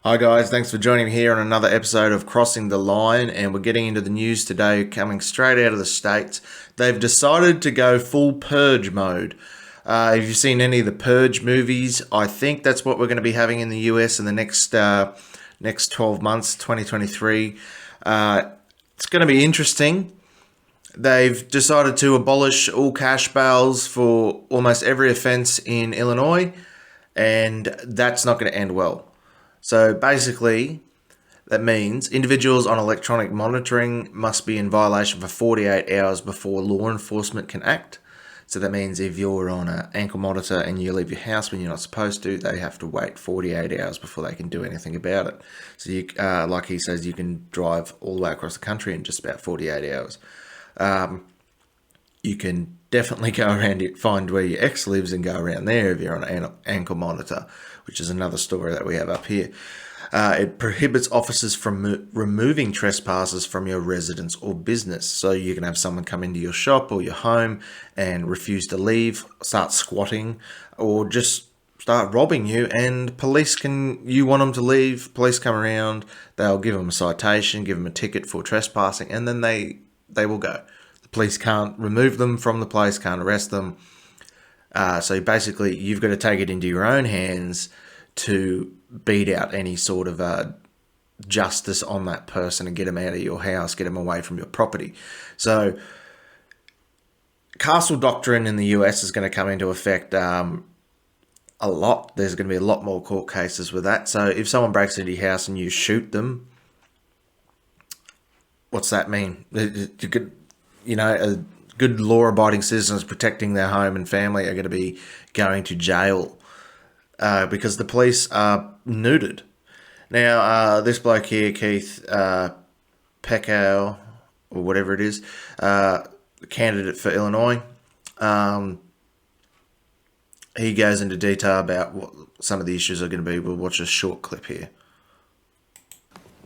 Hi guys, thanks for joining me here on another episode of Crossing the Line, and we're getting into the news today coming straight out of the States. They've decided to go full purge mode. Have you seen any of the Purge movies? I think that's what we're going to be having in the US in the next 12 months, 2023. It's going to be interesting. They've decided to abolish all cash bails for almost every offence in Illinois, and that's not going to end well. So basically, that means individuals on electronic monitoring must be in violation for 48 hours before law enforcement can act. So that means if you're on an ankle monitor and you leave your house when you're not supposed to, they have to wait 48 hours before they can do anything about it. So you, like he says, you can drive all the way across the country in just about 48 hours. You can definitely go around it, find where your ex lives and go around there if you're on an ankle monitor, which is another story that we have up here. It prohibits officers from removing trespassers from your residence or business. So you can have someone come into your shop or your home and refuse to leave, start squatting, or just start robbing you, and you want them to leave, police come around, they'll give them a citation, give them a ticket for trespassing, and then they will go. The police can't remove them from the place, can't arrest them. So basically, you've got to take it into your own hands to beat out any sort of justice on that person and get them out of your house, get them away from your property. So castle doctrine in the US is going to come into effect a lot. There's going to be a lot more court cases with that. So if someone breaks into your house and you shoot them, what's that mean? You could, good law-abiding citizens protecting their home and family are going to be going to jail because the police are neutered. Now, this bloke here, Keith Peckow, or whatever it is, candidate for Illinois, he goes into detail about what some of the issues are going to be. We'll watch a short clip here.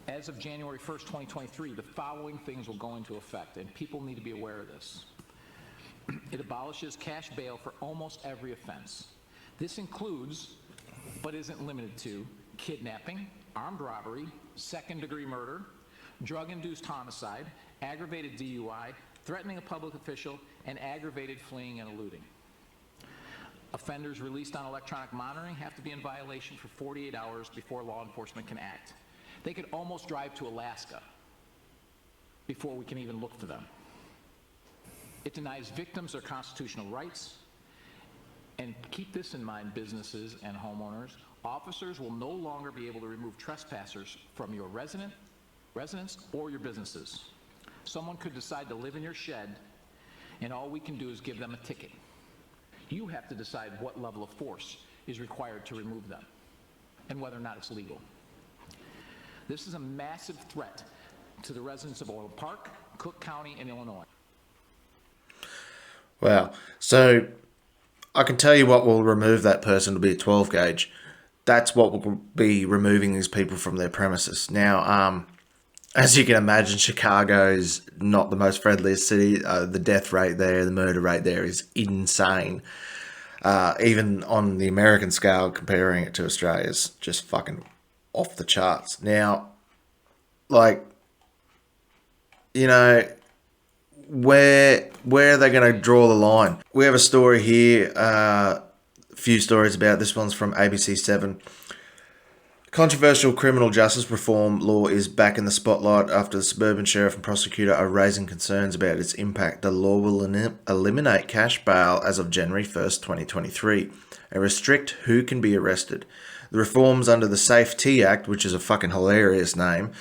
As of January 1st, 2023, the following things will go into effect, and people need to be aware of this. It abolishes cash bail for almost every offense. This includes, but isn't limited to, kidnapping, armed robbery, second-degree murder, drug-induced homicide, aggravated DUI, threatening a public official, and aggravated fleeing and eluding. Offenders released on electronic monitoring have to be in violation for 48 hours before law enforcement can act. They could almost drive to Alaska before we can even look for them. It denies victims their constitutional rights. And keep this in mind, businesses and homeowners. Officers will no longer be able to remove trespassers from your residence or your businesses. Someone could decide to live in your shed, and all we can do is give them a ticket. You have to decide what level of force is required to remove them and whether or not it's legal. This is a massive threat to the residents of Oil Park, Cook County, and Illinois. Wow. So I can tell you what will remove that person to be a 12 gauge. That's what will be removing these people from their premises. Now, as you can imagine, Chicago is not the most friendliest city. The death rate there, the murder rate there is insane. Even on the American scale, comparing it to Australia is just fucking off the charts. Now, where are they going to draw the line? We have a story here, a few stories about this. One's from ABC7. Controversial criminal justice reform law is back in the spotlight after the suburban sheriff and prosecutor are raising concerns about its impact. The law will eliminate cash bail as of January 1st, 2023, and restrict who can be arrested. The reforms under the Safety Act, which is a fucking hilarious name,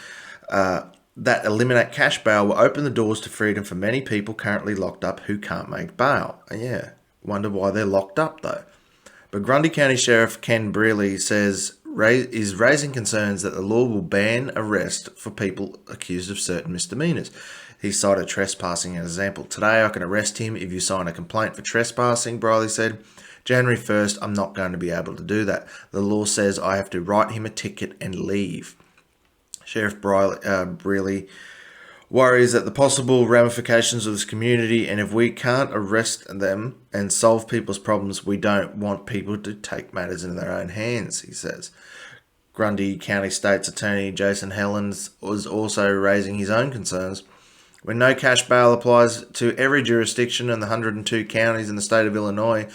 that eliminate cash bail will open the doors to freedom for many people currently locked up who can't make bail. Yeah, wonder why they're locked up though. But Grundy County Sheriff Ken Brearley is raising concerns that the law will ban arrest for people accused of certain misdemeanors. He cited trespassing as an example. Today I can arrest him if you sign a complaint for trespassing, Brearley said. January 1st, I'm not going to be able to do that. The law says I have to write him a ticket and leave. Sheriff Brearley worries at the possible ramifications of this community, and if we can't arrest them and solve people's problems, we don't want people to take matters into their own hands, he says. Grundy County State's Attorney Jason Helens was also raising his own concerns. When no cash bail applies to every jurisdiction in the 102 counties in the state of Illinois,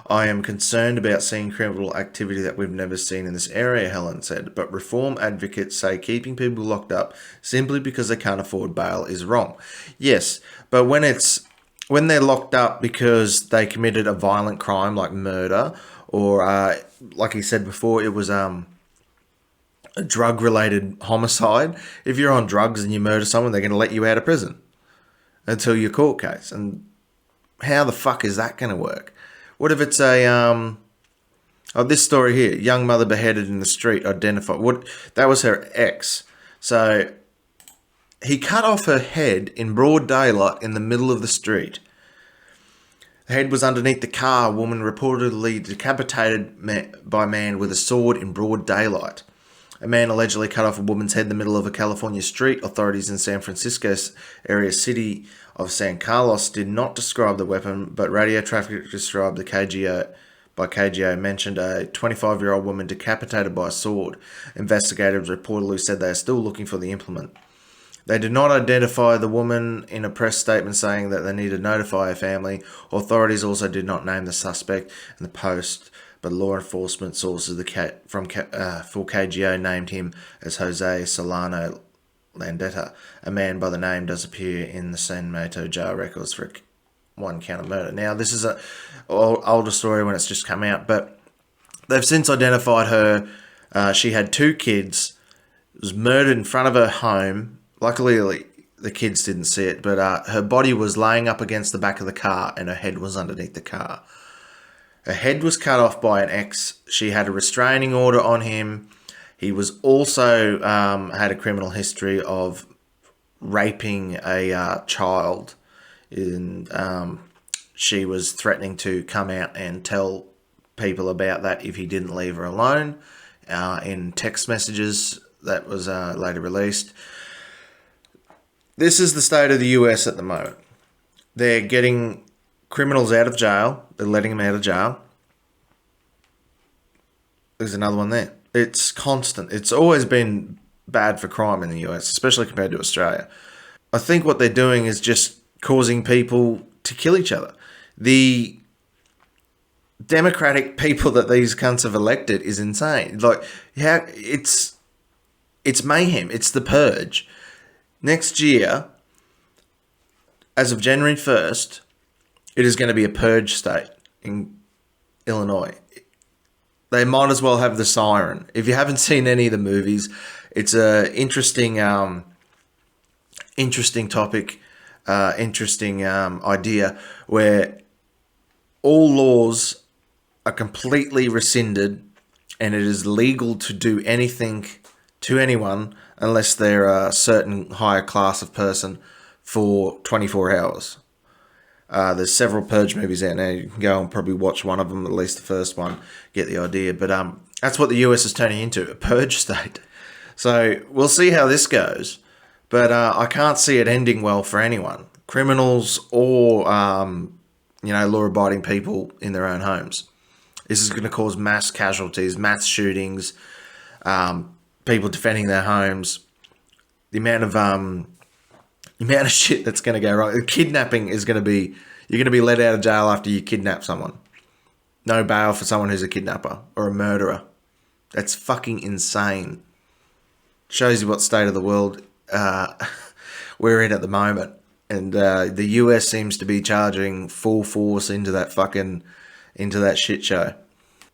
I am concerned about seeing criminal activity that we've never seen in this area, Helen said. But reform advocates say keeping people locked up simply because they can't afford bail is wrong. Yes, but when they're locked up because they committed a violent crime like murder, or like he said before, it was a drug-related homicide. If you're on drugs and you murder someone, they're going to let you out of prison until your court case. And how the fuck is that going to work? What if it's this story here, young mother beheaded in the street, identified. That was her ex. So he cut off her head in broad daylight in the middle of the street. The head was underneath the car. A woman reportedly decapitated by a man with a sword in broad daylight. A man allegedly cut off a woman's head in the middle of a California street. Authorities in San Francisco's area city of San Carlos did not describe the weapon, but radio traffic described the KGO mentioned a 25-year-old woman decapitated by a sword. Investigators reportedly said they are still looking for the implement. They did not identify the woman in a press statement saying that they need to notify her family. Authorities also did not name the suspect in the post, but law enforcement sources for KGO named him as Jose Solano Landeta. A man by the name does appear in the San Mateo jail records for one count of murder. Now, this is an older story when it's just come out, but they've since identified her. She had 2 kids, was murdered in front of her home. Luckily, the kids didn't see it, but her body was laying up against the back of the car and her head was underneath the car. Her head was cut off by an ex. She had a restraining order on him. He was also had a criminal history of raping a child. And she was threatening to come out and tell people about that if he didn't leave her alone in text messages that was later released. This is the state of the US at the moment. They're getting criminals out of jail. They're letting them out of jail. There's another one there. It's constant. It's always been bad for crime in the US, especially compared to Australia. I think what they're doing is just causing people to kill each other. The democratic people that these cunts have elected is insane. Like, how it's mayhem. It's the purge. Next year, as of January 1st, it is going to be a purge state in Illinois. They might as well have the siren. If you haven't seen any of the movies, it's a interesting topic, interesting idea where all laws are completely rescinded and it is legal to do anything to anyone unless they're a certain higher class of person for 24 hours. There's several Purge movies out now. You can go and probably watch one of them, at least the first one, get the idea. But that's what the US is turning into, a Purge state. So we'll see how this goes. But I can't see it ending well for anyone. Criminals or, law-abiding people in their own homes. This is going to cause mass casualties, mass shootings, people defending their homes. The amount of shit that's going to go wrong. Kidnapping is going to be... You're going to be let out of jail after you kidnap someone. No bail for someone who's a kidnapper or a murderer. That's fucking insane. Shows you what state of the world we're in at the moment. And the US seems to be charging full force into that shit show.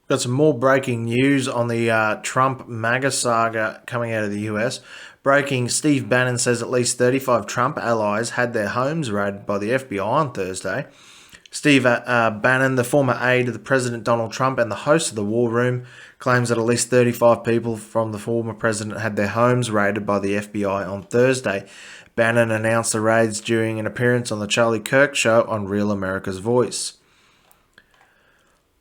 Got some more breaking news on the Trump MAGA saga coming out of the US. Breaking, Steve Bannon says at least 35 Trump allies had their homes raided by the FBI on Thursday. Steve Bannon, the former aide of the President Donald Trump and the host of the War Room, claims that at least 35 people from the former president had their homes raided by the FBI on Thursday. Bannon announced the raids during an appearance on the Charlie Kirk Show on Real America's Voice.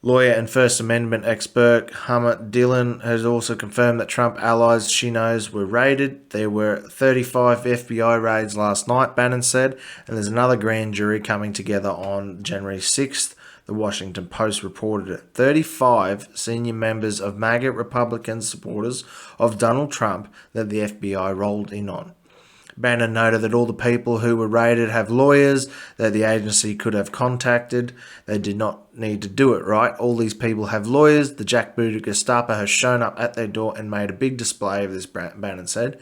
Lawyer and First Amendment expert Hamid Dillon has also confirmed that Trump allies she knows were raided. There were 35 FBI raids last night, Bannon said, and there's another grand jury coming together on January 6th. The Washington Post reported it. 35 senior members of MAGA Republican supporters of Donald Trump that the FBI rolled in on. Bannon noted that all the people who were raided have lawyers that the agency could have contacted. They did not need to do it, right? All these people have lawyers. The jackbooted Gestapo has shown up at their door and made a big display of this, Bannon said.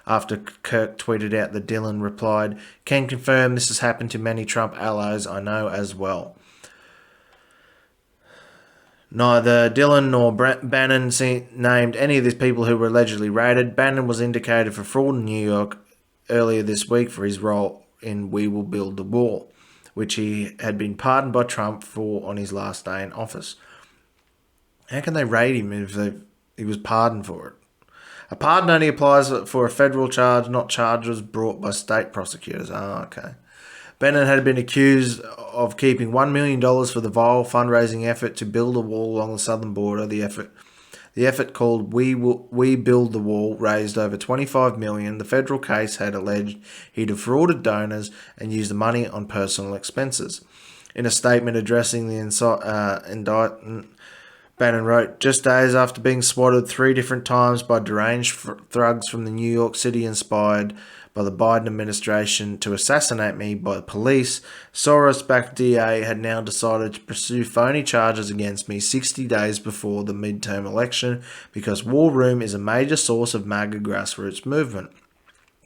After Kirk tweeted out that Dillon replied, "Can confirm this has happened to many Trump allies I know as well." Neither Dillon nor Bannon named any of these people who were allegedly raided. Bannon was indicated for fraud in New York earlier this week for his role in We Will Build the Wall, which he had been pardoned by Trump for on his last day in office. How can they raid him if he was pardoned for it? A pardon only applies for a federal charge, not charges brought by state prosecutors. Okay. Bannon had been accused of keeping $1 million for the vile fundraising effort to build a wall along the southern border. The effort called We Build the Wall raised over $25 million. The federal case had alleged he defrauded donors and used the money on personal expenses. In a statement addressing the indictment, Bannon wrote, "Just days after being swatted 3 different times by deranged thugs from the New York City inspired by the Biden administration to assassinate me by the police, Soros-backed DA had now decided to pursue phony charges against me 60 days before the midterm election because War Room is a major source of MAGA grassroots movement."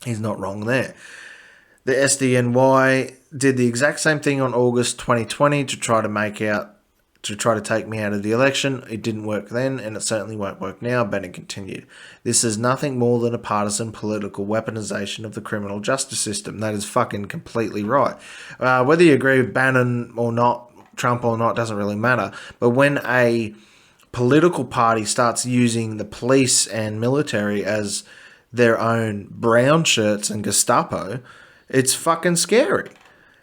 He's not wrong there. The SDNY did the exact same thing on August 2020 to try to take me out of the election. It didn't work then, and it certainly won't work now, Bannon continued. This is nothing more than a partisan political weaponization of the criminal justice system. That is fucking completely right. Whether you agree with Bannon or not, Trump or not, doesn't really matter. But when a political party starts using the police and military as their own brown shirts and Gestapo, it's fucking scary.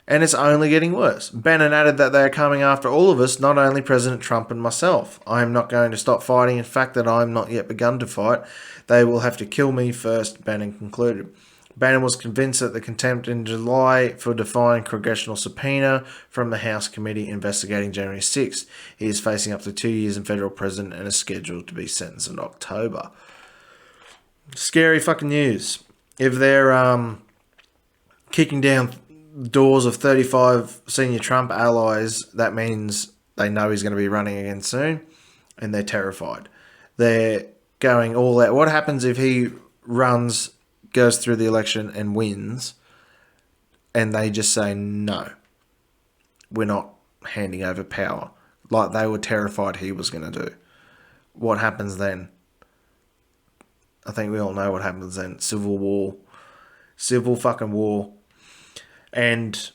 And it's only getting worse. Bannon added that they are coming after all of us, not only President Trump and myself. I am not going to stop fighting. In fact, that I am not yet begun to fight. They will have to kill me first, Bannon concluded. Bannon was convinced that the contempt in July for defying congressional subpoena from the House committee investigating January 6th. He is facing up to 2 years in federal prison and is scheduled to be sentenced in October. Scary fucking news. If they're kicking down doors of 35 senior Trump allies, that means they know he's going to be running again soon, and they're terrified. They're going all out. What happens if he goes through the election and wins, and they just say, no, we're not handing over power, like they were terrified he was going to do? What happens then? I think we all know what happens then. Civil war. Civil fucking war. And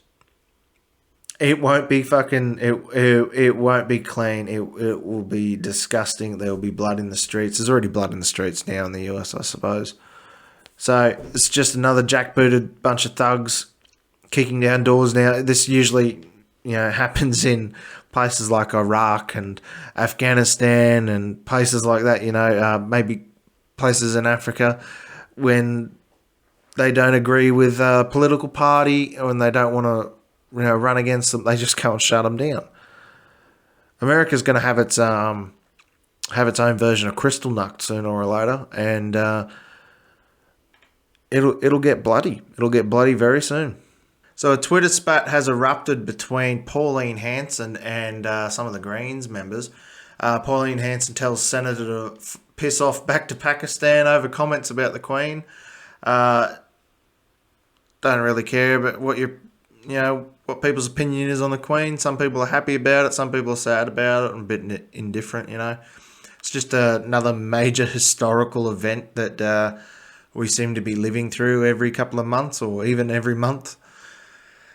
it won't be fucking, it won't be clean. It will be disgusting. There will be blood in the streets. There's already blood in the streets now in the US, I suppose. So it's just another jackbooted bunch of thugs kicking down doors now. This usually, happens in places like Iraq and Afghanistan and places like that, maybe places in Africa when they don't agree with a political party or when they don't want to, run against them. They just go and shut them down. America's going to have its own version of Crystal Nut sooner or later, and it'll get bloody. It'll get bloody very soon. So a Twitter spat has erupted between Pauline Hanson and some of the Greens members. Pauline Hanson tells Senator to piss off back to Pakistan over comments about the Queen. Don't really care about what people's opinion is on the Queen. Some people are happy about it. Some people are sad about it and a bit indifferent, It's just another major historical event that we seem to be living through every couple of months or even every month.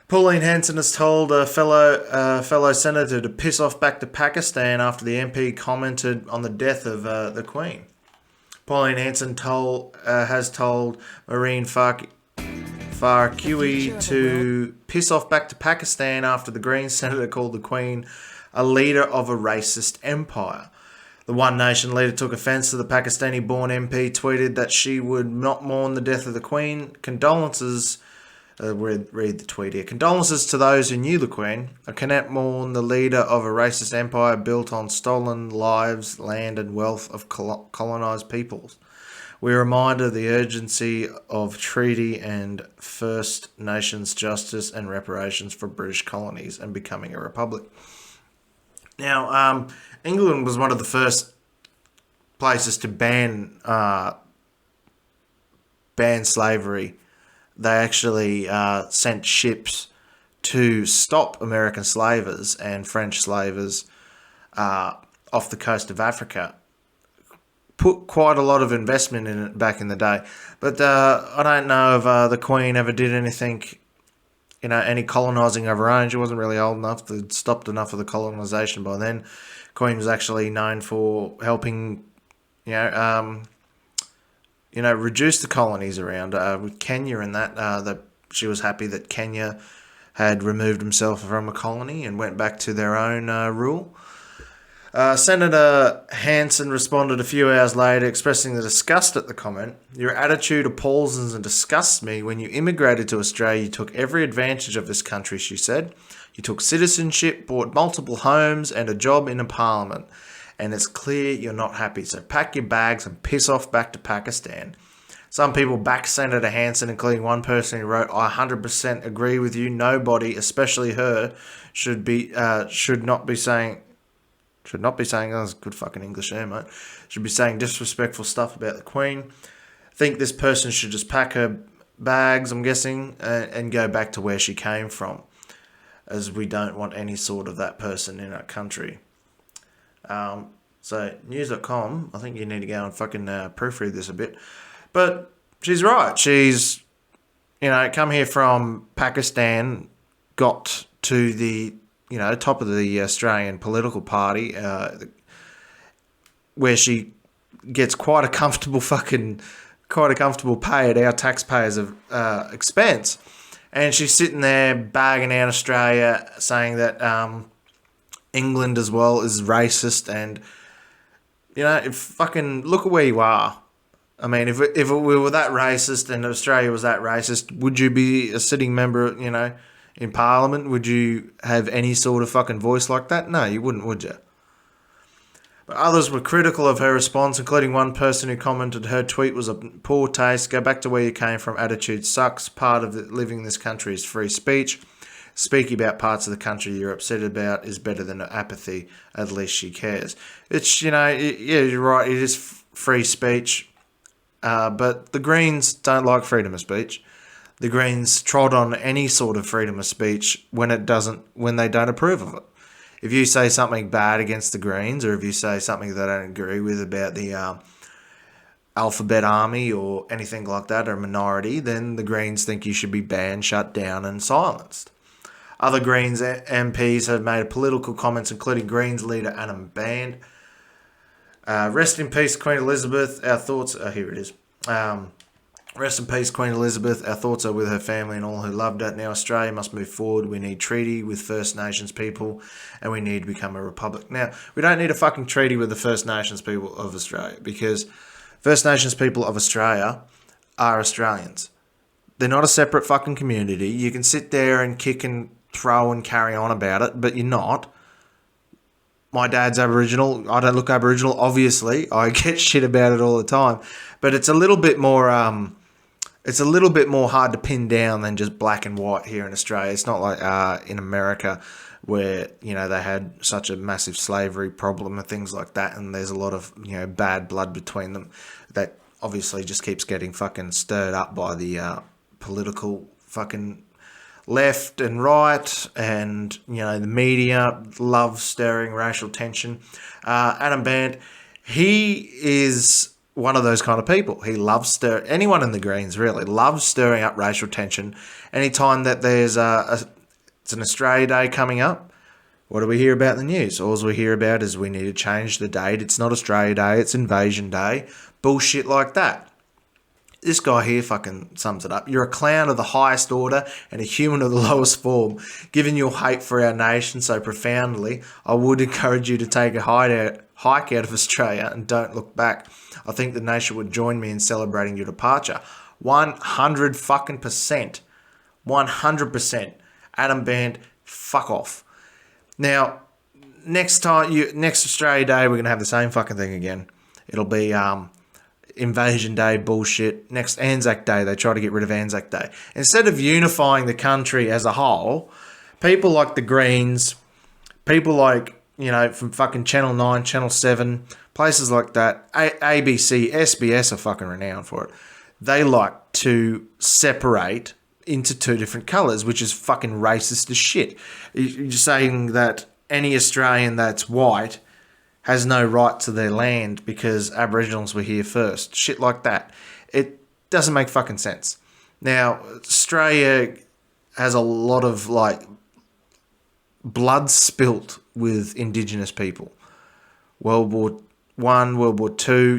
Pauline Hanson has told a fellow senator to piss off back to Pakistan after the MP commented on the death of the Queen. Pauline Hanson has told Marine QE to piss off back to Pakistan after the Green senator called the Queen a leader of a racist empire. The One Nation leader took offence to the Pakistani-born MP, tweeted that she would not mourn the death of the Queen. Condolences, read the tweet here. Condolences to those who knew the Queen. I cannot mourn the leader of a racist empire built on stolen lives, land and wealth of colonised peoples. We are reminded of the urgency of treaty and First Nations justice and reparations for British colonies and becoming a republic. Now, England was one of the first places to ban slavery. They actually sent ships to stop American slavers and French slavers off the coast of Africa. Put quite a lot of investment in it back in the day. But I don't know if the Queen ever did anything, any colonising of her own. She wasn't really old enough to stopped enough of the colonisation by then. Queen was actually known for helping, reduce the colonies around with Kenya and that she was happy that Kenya had removed himself from a colony and went back to their own rule. Senator Hanson responded a few hours later, expressing the disgust at the comment. Your attitude appalls and disgusts me. When you immigrated to Australia, you took every advantage of this country, she said. You took citizenship, bought multiple homes and a job in a parliament. And it's clear you're not happy. So pack your bags and piss off back to Pakistan. Some people backed Senator Hanson, including one person who wrote, I 100% agree with you. Nobody, especially her, should not be saying, that's good fucking English there, mate. Should be saying disrespectful stuff about the Queen. I think this person should just pack her bags, I'm guessing, and go back to where she came from, as we don't want any sort of that person in our country. So, news.com, I think you need to go and fucking proofread this a bit. But she's right. She's, come here from Pakistan, got to the top of the Australian political party, where she gets quite a comfortable pay at our taxpayers' expense. And she's sitting there bagging out Australia, saying that England as well is racist. And, fucking look at where you are. I mean, if we were that racist and Australia was that racist, would you be a sitting member, in Parliament? Would you have any sort of fucking voice like that? No, you wouldn't, would you? But others were critical of her response, including one person who commented her tweet was a poor taste. Go back to where you came from. Attitude sucks. Part of living in this country is free speech. Speaking about parts of the country you're upset about is better than apathy. At least she cares. It's, yeah, you're right. It is free speech. But the Greens don't like freedom of speech. The Greens trod on any sort of freedom of speech when they don't approve of it. If you say something bad against the Greens, or if you say something they don't agree with about the Alphabet Army or anything like that, or a minority, then the Greens think you should be banned, shut down and silenced. Other Greens MPs have made political comments, including Greens leader Adam Band. Rest in peace, Queen Elizabeth. Our thoughts are here. It is. Rest in peace, Queen Elizabeth. Our thoughts are with her family and all who loved her. Now Australia must move forward. We need treaty with First Nations people, and we need to become a republic. Now, we don't need a fucking treaty with the First Nations people of Australia, because First Nations people of Australia are Australians. They're not a separate fucking community. You can sit there and kick and throw and carry on about it, but you're not. My dad's Aboriginal. I don't look Aboriginal, obviously. I get shit about it all the time. But it's a little bit more hard to pin down than just black and white here in Australia. It's not like in America where, they had such a massive slavery problem and things like that, and there's a lot of, bad blood between them that obviously just keeps getting fucking stirred up by the political fucking left and right, and the media loves stirring racial tension. Adam Band, he is one of those kind of people. He loves anyone in the Greens really loves stirring up racial tension. Anytime that there's it's an Australia Day coming up, what do we hear about in the news? All we hear about is we need to change the date. It's not Australia Day, it's Invasion Day. Bullshit like that. This guy here fucking sums it up. You're a clown of the highest order and a human of the lowest form. Given your hate for our nation so profoundly, I would encourage you to take a hike out of Australia and don't look back. I think the nation would join me in celebrating your departure. 100 fucking percent. 100%. Adam Band, fuck off. Now, next Australia Day, we're going to have the same fucking thing again. It'll be Invasion Day bullshit. Next Anzac Day, they try to get rid of Anzac Day. Instead of unifying the country as a whole, people like the Greens, people like, from fucking Channel 9, Channel 7, places like that, ABC, SBS are fucking renowned for it. They like to separate into two different colours, which is fucking racist as shit. You're saying that any Australian that's white has no right to their land because Aboriginals were here first. Shit like that. It doesn't make fucking sense. Now, Australia has a lot of, blood spilt with Indigenous people. World War One, World War Two,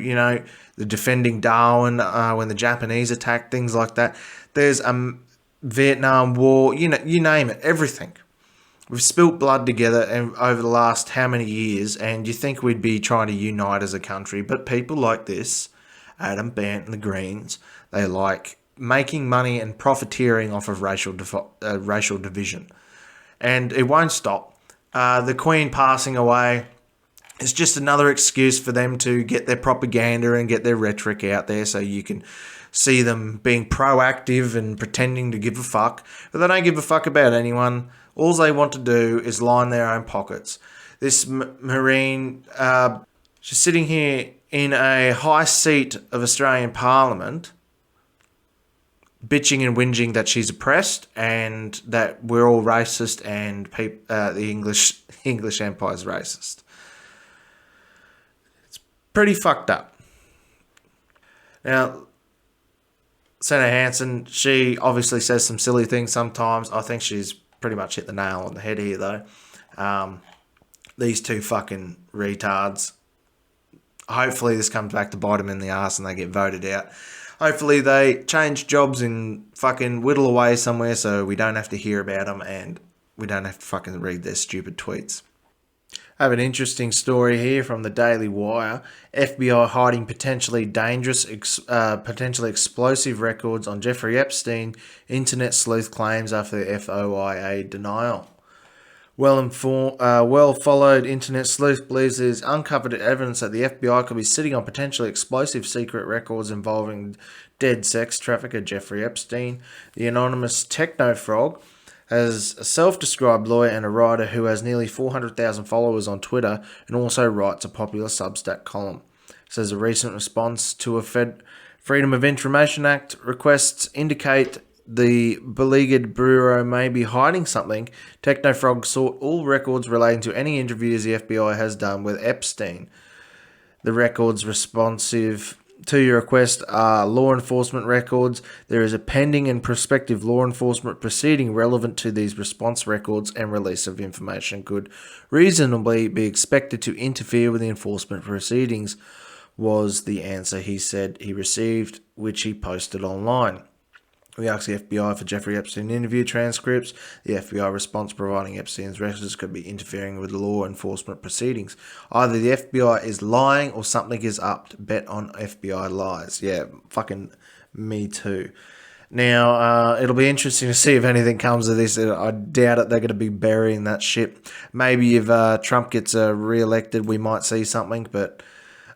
the defending Darwin, when the Japanese attacked, things like that. There's a Vietnam War, you name it, everything. We've spilt blood together over the last how many years, and you think we'd be trying to unite as a country, but people like this, Adam Bant and the Greens, they like making money and profiteering off of racial division. And it won't stop. The Queen passing away is just another excuse for them to get their propaganda and get their rhetoric out there so you can see them being proactive and pretending to give a fuck. But they don't give a fuck about anyone. All they want to do is line their own pockets. This Marine, she's sitting here in a high seat of Australian Parliament, bitching and whinging that she's oppressed and that we're all racist and the English Empire's racist. It's pretty fucked up. Now, Senator Hanson, she obviously says some silly things sometimes. I think she's pretty much hit the nail on the head here, though. These two fucking retards. Hopefully this comes back to bite them in the ass and they get voted out. Hopefully they change jobs and fucking whittle away somewhere so we don't have to hear about them and we don't have to fucking read their stupid tweets. I have an interesting story here from the Daily Wire. FBI hiding potentially dangerous, potentially explosive records on Jeffrey Epstein. Internet sleuth claims after the FOIA denial. Well-followed internet sleuth believes there's uncovered evidence that the FBI could be sitting on potentially explosive secret records involving dead sex trafficker Jeffrey Epstein. The anonymous Technofrog has a self-described lawyer and a writer who has nearly 400,000 followers on Twitter and also writes a popular Substack column. Says a recent response to a Freedom of Information Act requests indicate the beleaguered bureau may be hiding something. Technofrog sought all records relating to any interviews the FBI has done with Epstein. The records responsive to your request are law enforcement records. There is a pending and prospective law enforcement proceeding relevant to these response records, and release of information could reasonably be expected to interfere with the enforcement proceedings, was the answer he said he received, which he posted online. We asked the FBI for Jeffrey Epstein interview transcripts. The FBI response providing Epstein's records could be interfering with law enforcement proceedings. Either the FBI is lying or something is up. Bet on FBI lies. Yeah, fucking me too. Now, it'll be interesting to see if anything comes of this. I doubt it. They're going to be burying that shit. Maybe if Trump gets re-elected, we might see something, but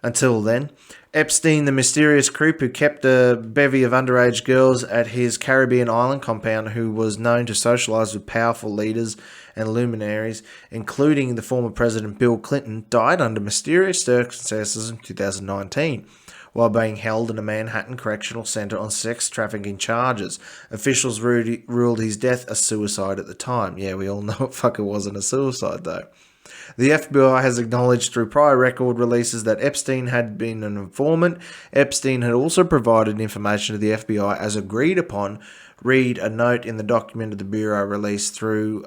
until then. Epstein, the mysterious creep who kept a bevy of underage girls at his Caribbean island compound, who was known to socialise with powerful leaders and luminaries, including the former President Bill Clinton, died under mysterious circumstances in 2019 while being held in a Manhattan Correctional Center on sex trafficking charges. Officials ruled his death a suicide at the time. Yeah, we all know it fucking wasn't a suicide, though. The FBI has acknowledged through prior record releases that Epstein had been an informant. Epstein had also provided information to the FBI as agreed upon. Read a note in the document of the Bureau released through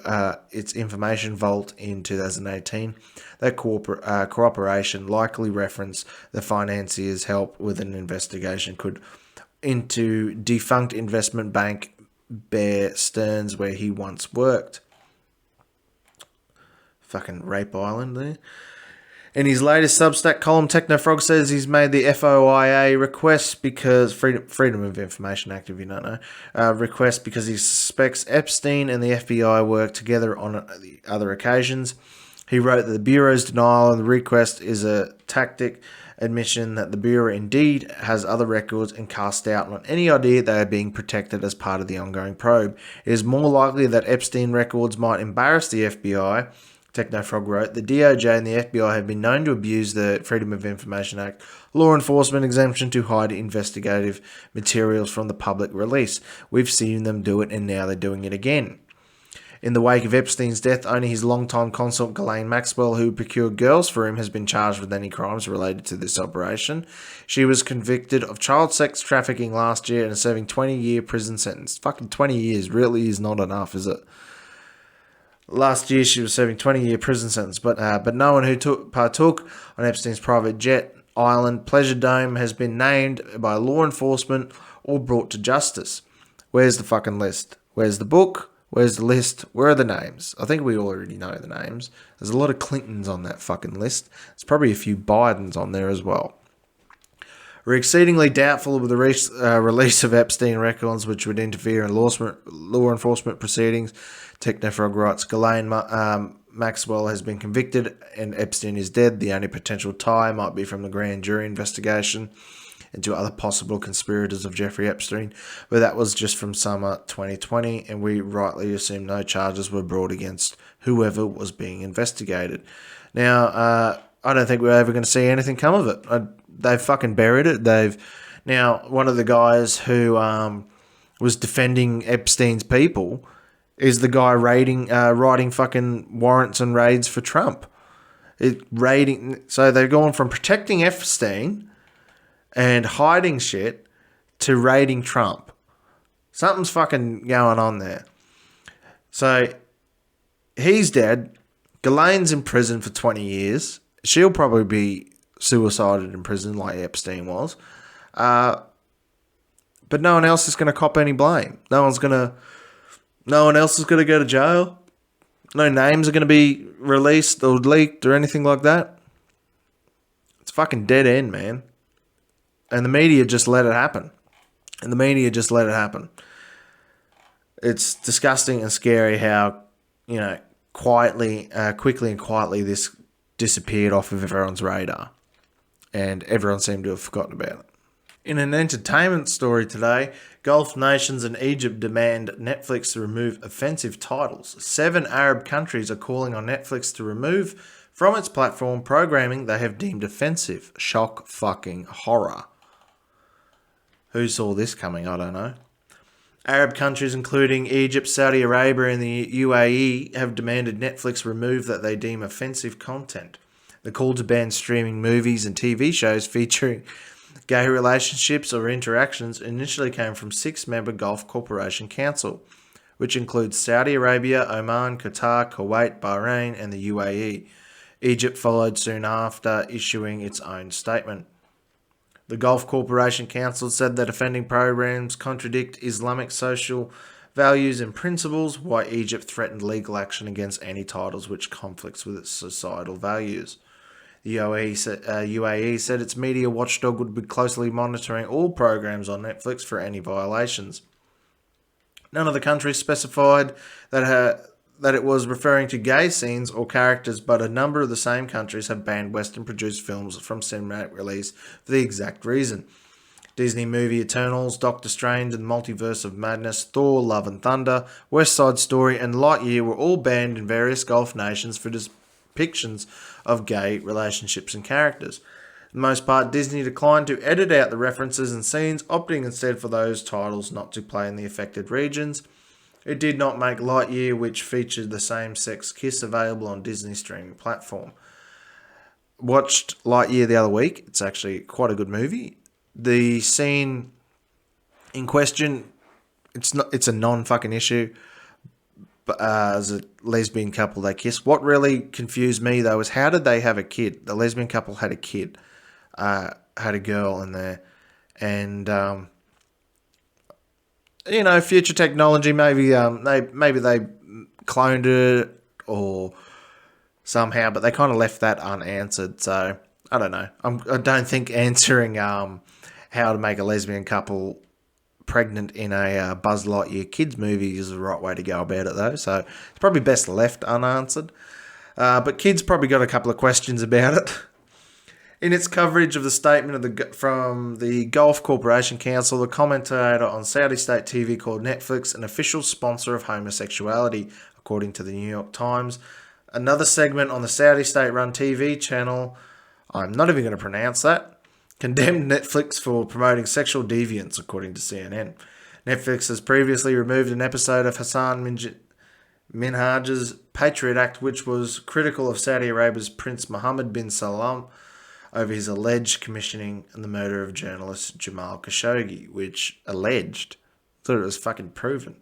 its information vault in 2018. That cooperation likely referenced the financier's help with an investigation could into defunct investment bank Bear Stearns, where he once worked. Fucking Rape Island there. In his latest Substack column, Technofrog says he's made the FOIA request because Freedom of Information Act, if you don't know, request because he suspects Epstein and the FBI worked together on the other occasions. He wrote that the Bureau's denial of the request is a tactic admission that the Bureau indeed has other records and cast doubt on any idea they are being protected as part of the ongoing probe. It is more likely that Epstein records might embarrass the FBI. Technofrog wrote, the DOJ and the FBI have been known to abuse the Freedom of Information Act law enforcement exemption to hide investigative materials from the public release. We've seen them do it and now they're doing it again. In the wake of Epstein's death, only his longtime consort Ghislaine Maxwell, who procured girls for him, has been charged with any crimes related to this operation. She was convicted of child sex trafficking last year and is serving 20-year prison sentence. Fucking 20 years really is not enough, is it? Last year, she was serving 20-year prison sentence, but no one who partook on Epstein's private jet island Pleasure Dome has been named by law enforcement or brought to justice. Where's the fucking list? Where's the book? Where's the list? Where are the names? I think we already know the names. There's a lot of Clintons on that fucking list. There's probably a few Bidens on there as well. We're exceedingly doubtful of the release of Epstein records, which would interfere in law enforcement proceedings. Technofrog writes, Ghislaine Maxwell has been convicted and Epstein is dead. The only potential tie might be from the grand jury investigation into other possible conspirators of Jeffrey Epstein, but that was just from summer 2020, and we rightly assume no charges were brought against whoever was being investigated. Now, I don't think we're ever going to see anything come of it. They've fucking buried it. Now, one of the guys who was defending Epstein's people is the guy writing fucking warrants and raids for Trump. So they're going from protecting Epstein and hiding shit to raiding Trump. Something's fucking going on there. So he's dead. Ghislaine's in prison for 20 years. She'll probably be suicided in prison like Epstein was. But no one else is going to cop any blame. No one else is going to go to jail. No names are going to be released or leaked or anything like that. It's fucking dead end, man. And the media just let it happen. It's disgusting and scary how, quickly and quietly this disappeared off of everyone's radar. And everyone seemed to have forgotten about it. In an entertainment story today, Gulf nations and Egypt demand Netflix to remove offensive titles. 7 Arab countries are calling on Netflix to remove from its platform programming they have deemed offensive. Shock fucking horror. Who saw this coming? I don't know. Arab countries including Egypt, Saudi Arabia and the UAE have demanded Netflix remove that they deem offensive content. The call to ban streaming movies and TV shows featuring gay relationships or interactions initially came from 6-member Gulf Cooperation Council, which includes Saudi Arabia, Oman, Qatar, Kuwait, Bahrain and the UAE. Egypt followed soon after, issuing its own statement. The Gulf Cooperation Council said that offending programs contradict Islamic social values and principles, why Egypt threatened legal action against any titles which conflicts with its societal values. The UAE said its media watchdog would be closely monitoring all programs on Netflix for any violations. None of the countries specified that it was referring to gay scenes or characters, but a number of the same countries have banned Western-produced films from cinematic release for the exact reason. Disney movie Eternals, Doctor Strange and the Multiverse of Madness, Thor, Love and Thunder, West Side Story and Lightyear were all banned in various Gulf nations for depictions of gay relationships and characters. For the most part, Disney declined to edit out the references and scenes, opting instead for those titles not to play in the affected regions. It did not make Lightyear, which featured the same-sex kiss, available on Disney's streaming platform. Watched Lightyear the other week. It's actually quite a good movie. The scene in question, it's a non-fucking issue. But as a lesbian couple, they kiss. What really confused me, though, is how did they have a kid? The lesbian couple had a kid, had a girl in there. And future technology. Maybe they cloned it or somehow, but they kind of left that unanswered. So I don't know. I don't think answering how to make a lesbian couple pregnant in a Buzz Lightyear kids movie is the right way to go about it, though. So it's probably best left unanswered. But kids probably got a couple of questions about it. In its coverage of the statement from the Gulf Corporation Council, the commentator on Saudi state TV called Netflix an official sponsor of homosexuality, according to the New York Times. Another segment on the Saudi state-run TV channel, I'm not even going to pronounce that, condemned Netflix for promoting sexual deviance, according to CNN. Netflix has previously removed an episode of Hassan Minhaj's Patriot Act, which was critical of Saudi Arabia's Prince Mohammed bin Salman over his alleged commissioning and the murder of journalist Jamal Khashoggi, which alleged, thought it was fucking proven.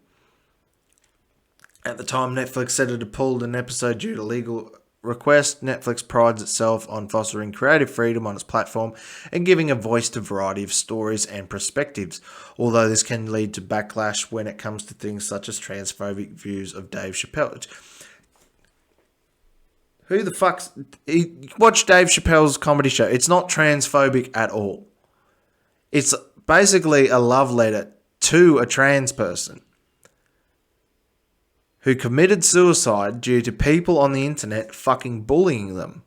At the time, Netflix said it had pulled an episode due to legal request. Netflix prides itself on fostering creative freedom on its platform and giving a voice to a variety of stories and perspectives, although this can lead to backlash when it comes to things such as transphobic views of Dave Chappelle. Who the fuck's... Watch Dave Chappelle's comedy show. It's not transphobic at all. It's basically a love letter to a trans person who committed suicide due to people on the internet fucking bullying them.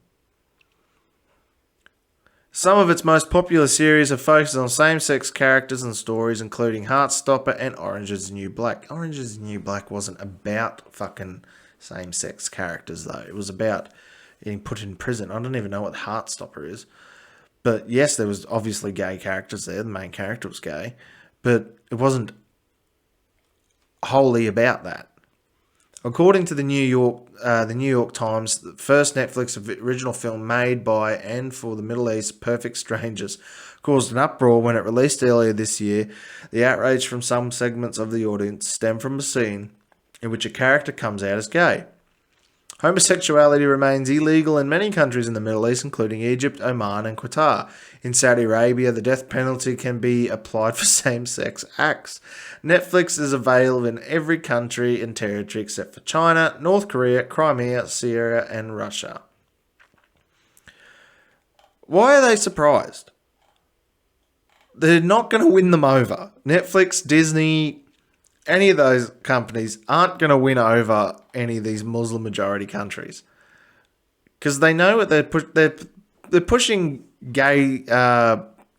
Some of its most popular series have focused on same-sex characters and stories, including Heartstopper and Orange is the New Black. Orange is the New Black wasn't about fucking same-sex characters, though. It was about getting put in prison. I don't even know what Heartstopper is. But yes, there was obviously gay characters there. The main character was gay. But it wasn't wholly about that. According to the New York Times, the first Netflix original film made by and for the Middle East, Perfect Strangers, caused an uproar when it released earlier this year. The outrage from some segments of the audience stemmed from a scene in which a character comes out as gay. Homosexuality remains illegal in many countries in the Middle East, including Egypt, Oman, and Qatar. In Saudi Arabia, the death penalty can be applied for same-sex acts. Netflix is available in every country and territory except for China, North Korea, Crimea, Syria, and Russia. Why are they surprised? They're not going to win them over. Netflix, Disney, any of those companies aren't going to win over any of these Muslim majority countries because they know what they're pushing gay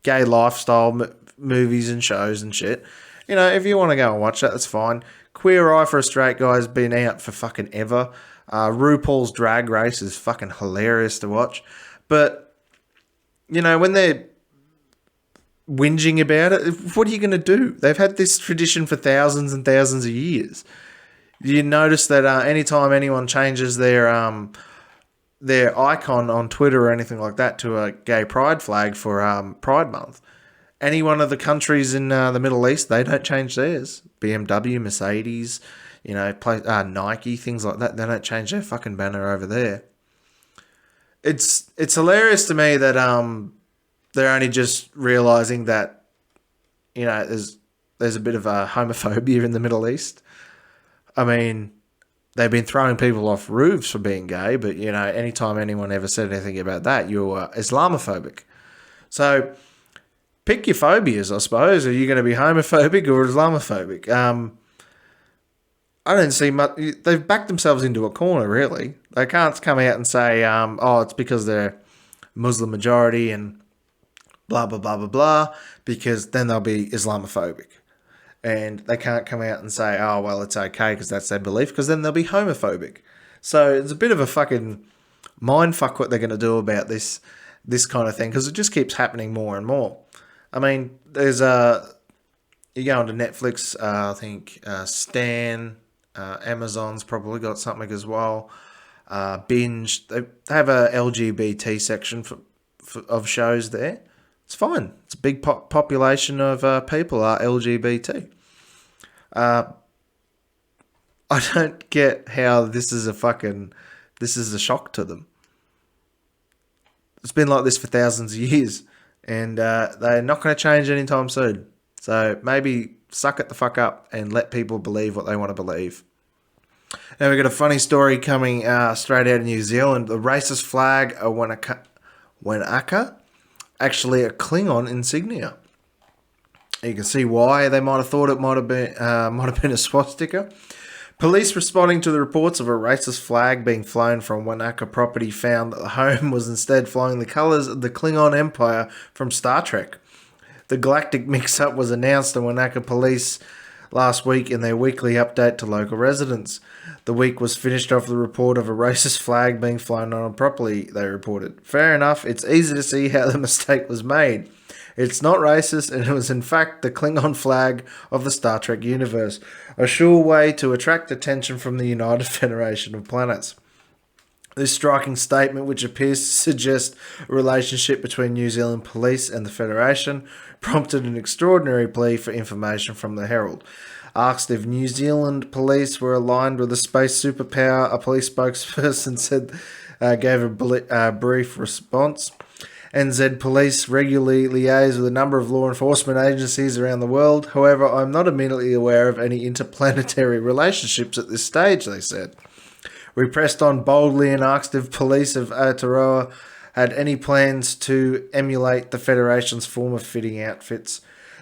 lifestyle movies and shows and shit. If you want to go and watch that, that's fine. Queer Eye for a Straight Guy has been out for fucking ever. RuPaul's Drag Race is fucking hilarious to watch. But, when they're whinging about it, what are you going to do? They've had this tradition for thousands and thousands of years. You notice that anytime anyone changes their icon on Twitter or anything like that to a gay pride flag for Pride Month, any one of the countries in the Middle East, they don't change theirs. BMW, Mercedes, Nike, things like that, they don't change their fucking banner over there. It's hilarious to me that they're only just realising that, there's a bit of a homophobia in the Middle East. I mean, they've been throwing people off roofs for being gay, but, anytime anyone ever said anything about that, you're Islamophobic. So, pick your phobias, I suppose. Are you going to be homophobic or Islamophobic? I don't see much. They've backed themselves into a corner, really. They can't come out and say, it's because they're Muslim majority and blah, blah, blah, blah, blah, because then they'll be Islamophobic. And they can't come out and say, it's okay because that's their belief, because then they'll be homophobic. So it's a bit of a fucking mindfuck what they're going to do about this kind of thing, because it just keeps happening more and more. I mean, there's you go onto Netflix, I think Stan, Amazon's probably got something as well. Binge, they have a LGBT section of shows there. It's fine. It's a big population of people are LGBT. I don't get how this is a shock to them. It's been like this for thousands of years, and they're not going to change anytime soon. So maybe suck it the fuck up and let people believe what they want to believe. Now we've got a funny story coming straight out of New Zealand. The racist flag, a Wanaka, actually a Klingon insignia. You can see why they might have thought it might have been a swastika. Police responding to the reports of a racist flag being flown from Wanaka property found that the home was instead flying the colours of the Klingon Empire from Star Trek. The galactic mix-up was announced to Wanaka police last week in their weekly update to local residents. The week was finished off the report of a racist flag being flown on properly, they reported. Fair enough, it's easy to see how the mistake was made. It's not racist, and it was in fact the Klingon flag of the Star Trek universe, a sure way to attract attention from the United Federation of Planets. This striking statement, which appears to suggest a relationship between New Zealand police and the Federation, prompted an extraordinary plea for information from the Herald. Asked if New Zealand police were aligned with a space superpower, a police spokesperson gave a brief response. NZ police regularly liaise with a number of law enforcement agencies around the world. However, I'm not immediately aware of any interplanetary relationships at this stage, they said. We pressed on boldly and asked if police of Aotearoa had any plans to emulate the Federation's form of fitting outfits.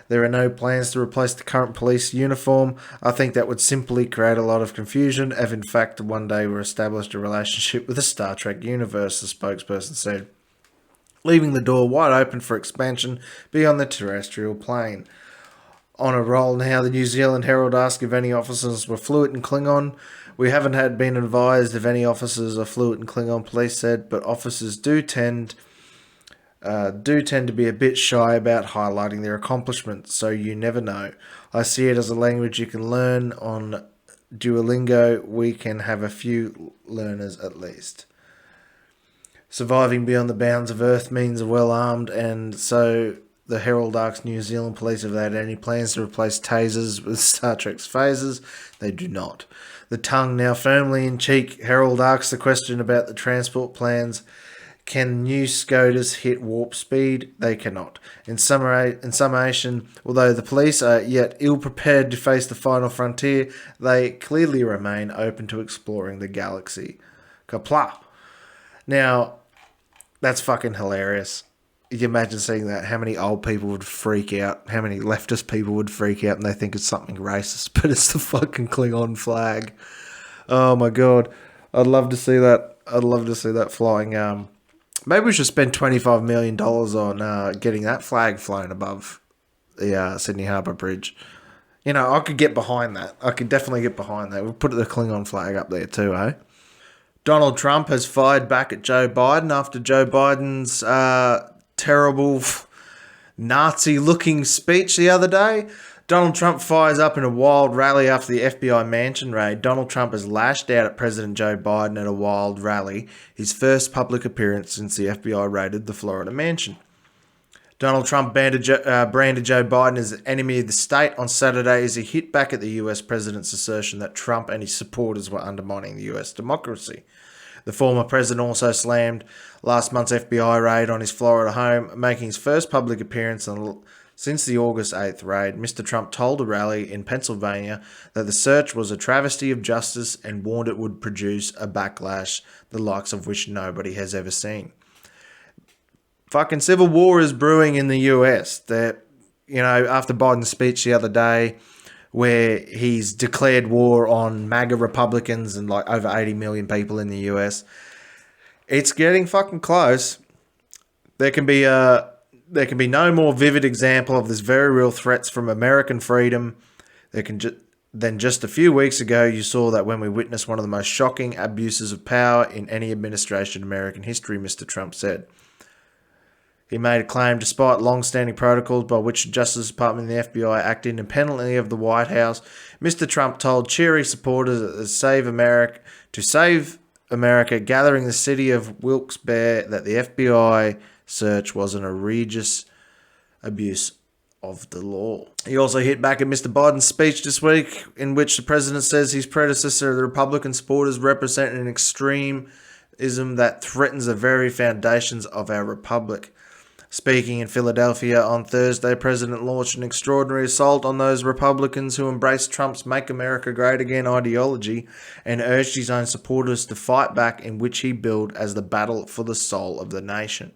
There are no plans to replace the current police uniform. I think that would simply create a lot of confusion if in fact one day we established a relationship with the Star Trek universe, the spokesperson said, leaving the door wide open for expansion beyond the terrestrial plane. On a roll now, the New Zealand Herald asked if any officers were fluent in Klingon. We haven't been advised if any officers are fluent in Klingon, police said, but officers do tend to be a bit shy about highlighting their accomplishments, so you never know. I see it as a language you can learn on Duolingo. We can have a few learners at least. Surviving beyond the bounds of Earth means well armed, and so the Herald asked New Zealand police if they had any plans to replace tasers with Star Trek's phasers. They do not. The tongue now firmly in cheek, Herald asks the question about the transport plans. Can new Scooters hit warp speed? They cannot. In summation, although the police are yet ill-prepared to face the final frontier, they clearly remain open to exploring the galaxy. Kapla! Now, that's fucking hilarious. You imagine seeing that. How many old people would freak out? How many leftist people would freak out and they think it's something racist, but it's the fucking Klingon flag. Oh my god. I'd love to see that. I'd love to see that flying. Maybe we should spend $25 million on getting that flag flown above the Sydney Harbour Bridge. You know, I could get behind that. I could definitely get behind that. We'll put the Klingon flag up there too, eh? Donald Trump has fired back at Joe Biden after Joe Biden's terrible Nazi-looking speech the other day. Donald Trump fires up in a wild rally after the FBI mansion raid. Donald Trump has lashed out at President Joe Biden at a wild rally, his first public appearance since the FBI raided the Florida mansion. Donald Trump branded Joe Biden as an enemy of the state on Saturday as he hit back at the US president's assertion that Trump and his supporters were undermining the US democracy. The former president also slammed last month's FBI raid on his Florida home, making his first public appearance since the August 8th raid. Mr. Trump told a rally in Pennsylvania that the search was a travesty of justice and warned it would produce a backlash the likes of which nobody has ever seen. Fucking civil war is brewing in the US. That, you know, after Biden's speech the other day, where he's declared war on MAGA Republicans and like over 80 million people in the US, it's getting fucking close. There can be no more vivid example of this very real threats from American freedom. Than just a few weeks ago, you saw that when we witnessed one of the most shocking abuses of power in any administration in American history, Mr. Trump said. He made a claim despite long-standing protocols by which the Justice Department and the FBI act independently of the White House. Mr. Trump told cheery supporters to save America, gathering the city of Wilkes-Barre, that the FBI search was an egregious abuse of the law. He also hit back at Mr. Biden's speech this week, in which the president says his predecessor, the Republican supporters, represent an extremism that threatens the very foundations of our republic. Speaking in Philadelphia on Thursday, President launched an extraordinary assault on those Republicans who embraced Trump's Make America Great Again ideology and urged his own supporters to fight back, in which he billed as the battle for the soul of the nation.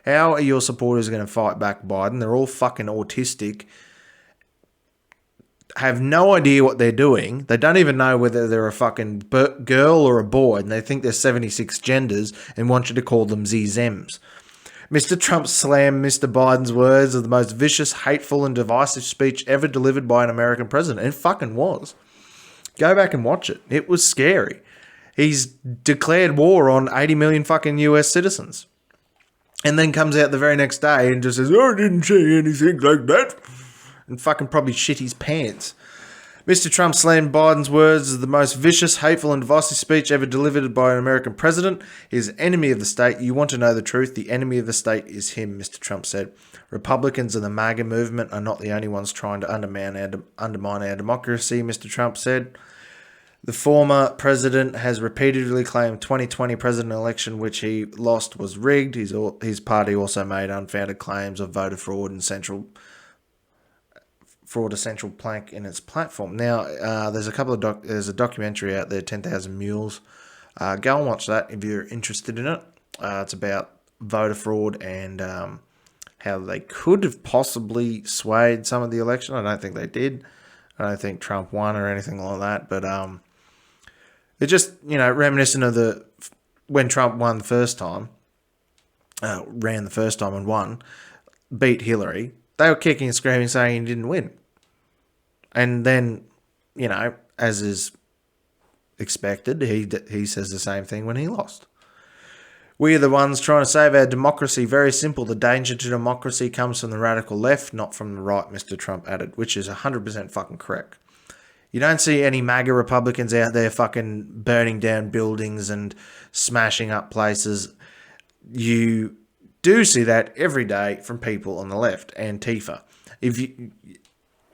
How are your supporters going to fight back, Biden? They're all fucking autistic, have no idea what they're doing. They don't even know whether they're a fucking girl or a boy, and they think there's 76 genders and want you to call them ZZEMs. Mr. Trump slammed Mr. Biden's words of the most vicious, hateful, and divisive speech ever delivered by an American president. It fucking was. Go back and watch it. It was scary. He's declared war on 80 million fucking US citizens. And then comes out the very next day and just says, I didn't say anything like that. And fucking probably shit his pants. Mr. Trump slammed Biden's words as the most vicious, hateful, and divisive speech ever delivered by an American president. His enemy of the state. You want to know the truth? The enemy of the state is him, Mr. Trump said. Republicans and the MAGA movement are not the only ones trying to undermine our democracy, Mr. Trump said. The former president has repeatedly claimed 2020 president election, which he lost, was rigged. His party also made unfounded claims of voter fraud and central plank in its platform. Now, there's a documentary out there, 10,000 Mules. Go and watch that if you're interested in it. It's about voter fraud and how they could have possibly swayed some of the election. I don't think they did. I don't think Trump won or anything like that. But they're just, reminiscent of when Trump won the first time, ran the first time and won, beat Hillary. They were kicking and screaming, saying he didn't win. And then, as is expected, he says the same thing when he lost. We are the ones trying to save our democracy. Very simple. The danger to democracy comes from the radical left, not from the right, Mr. Trump added, which is 100% fucking correct. You don't see any MAGA Republicans out there fucking burning down buildings and smashing up places. You do see that every day from people on the left. Antifa.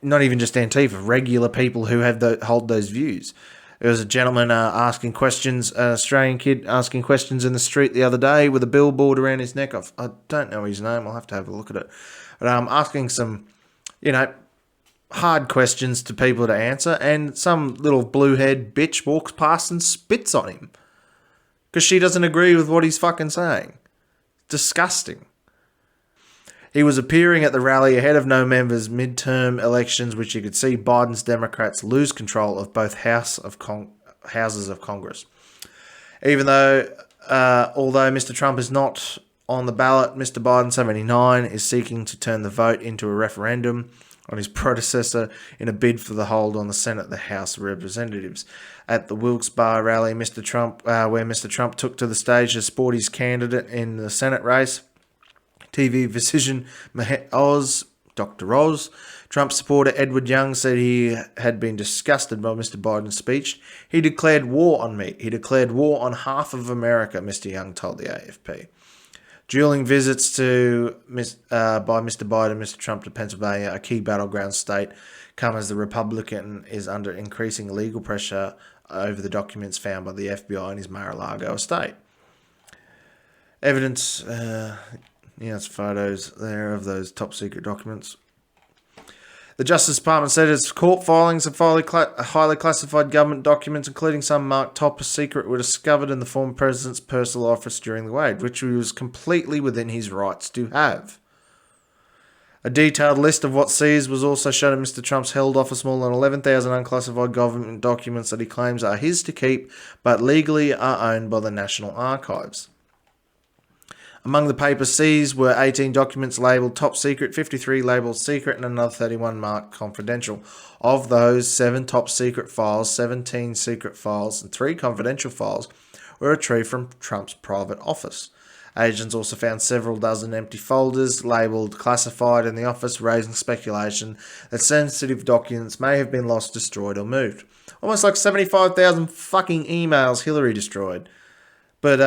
Not even just Antifa, regular people who hold those views. There was a gentleman asking questions, an Australian kid asking questions in the street the other day with a billboard around his neck. I don't know his name. I'll have to have a look at it. But asking some, hard questions to people to answer, and some little blue-haired bitch walks past and spits on him because she doesn't agree with what he's fucking saying. Disgusting. He was appearing at the rally ahead of November's midterm elections, which you could see Biden's Democrats lose control of both houses of Congress. Although Mr. Trump is not on the ballot, Mr. Biden, 79, is seeking to turn the vote into a referendum on his predecessor in a bid for the hold on the Senate and the House of Representatives. At the Wilkes-Barre rally, where Mr. Trump took to the stage to support his candidate in the Senate race, TV physician Dr. Oz, Trump supporter Edward Young said he had been disgusted by Mr. Biden's speech. He declared war on me. He declared war on half of America, Mr. Young told the AFP. Dueling visits by Mr. Biden and Mr. Trump to Pennsylvania, a key battleground state, come as the Republican is under increasing legal pressure over the documents found by the FBI in his Mar-a-Lago estate. Evidence... it's photos there of those top secret documents. The Justice Department said its court filings of highly classified government documents, including some marked top secret, were discovered in the former president's personal office during the raid, which he was completely within his rights to have. A detailed list of what seized was also shown in Mr. Trump's held office, more than 11,000 unclassified government documents that he claims are his to keep, but legally are owned by the National Archives. Among the papers seized were 18 documents labelled top secret, 53 labelled secret, and another 31 marked confidential. Of those, 7 top secret files, 17 secret files, and 3 confidential files were retrieved from Trump's private office. Agents also found several dozen empty folders labelled classified in the office, raising speculation that sensitive documents may have been lost, destroyed, or moved. Almost like 75,000 fucking emails Hillary destroyed. But,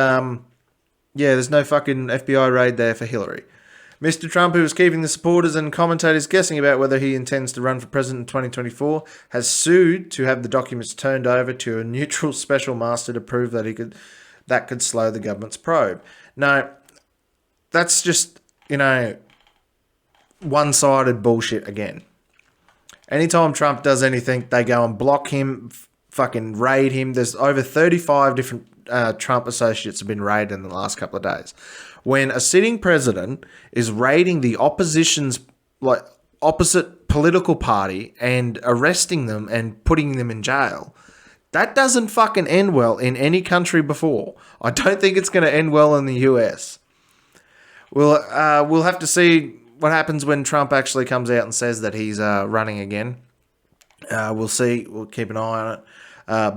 yeah, there's no fucking FBI raid there for Hillary. Mr. Trump, who is keeping the supporters and commentators guessing about whether he intends to run for president in 2024, has sued to have the documents turned over to a neutral special master to prove that that could slow the government's probe. No, that's just one-sided bullshit again. Anytime Trump does anything, they go and block him, fucking raid him. There's over 35 different Trump associates have been raided in the last couple of days. When a sitting president is raiding the opposition's, like, opposite political party and arresting them and putting them in jail, that doesn't fucking end well in any country before. I don't think it's going to end well in the US. We'll have to see what happens when Trump actually comes out and says that he's running again. We'll see. We'll keep an eye on it.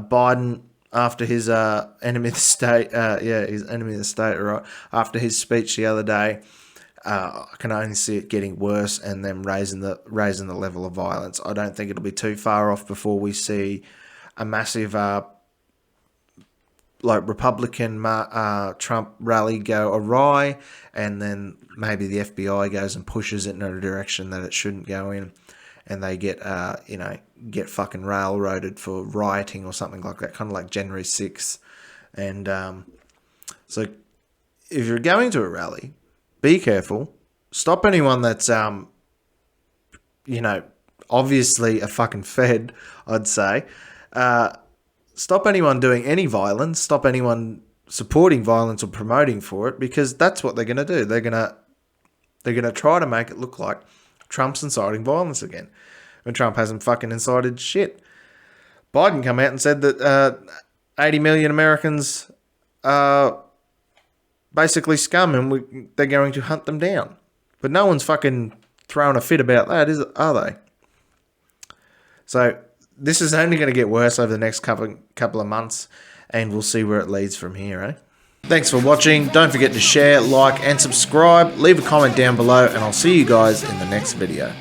Biden, after his enemy of the state, his enemy of the state, right? After his speech the other day, I can only see it getting worse and them raising the level of violence. I don't think it'll be too far off before we see a massive Republican Trump rally go awry, and then maybe the FBI goes and pushes it in a direction that it shouldn't go in, and they get fucking railroaded for rioting or something like that, kind of like January 6th. And so if you're going to a rally, be careful. Stop anyone that's obviously a fucking Fed, I'd say. Stop anyone doing any violence. Stop anyone supporting violence or promoting for it, because that's what they're going to do. They're going to try to make it look like Trump's inciting violence again, when Trump hasn't fucking incited shit. Biden come out and said that 80 million Americans are basically scum and they're going to hunt them down. But no one's fucking throwing a fit about that, are they? So this is only going to get worse over the next couple of months, and we'll see where it leads from here, eh? Thanks for watching. Don't forget to share, like, and subscribe. Leave a comment down below, and I'll see you guys in the next video.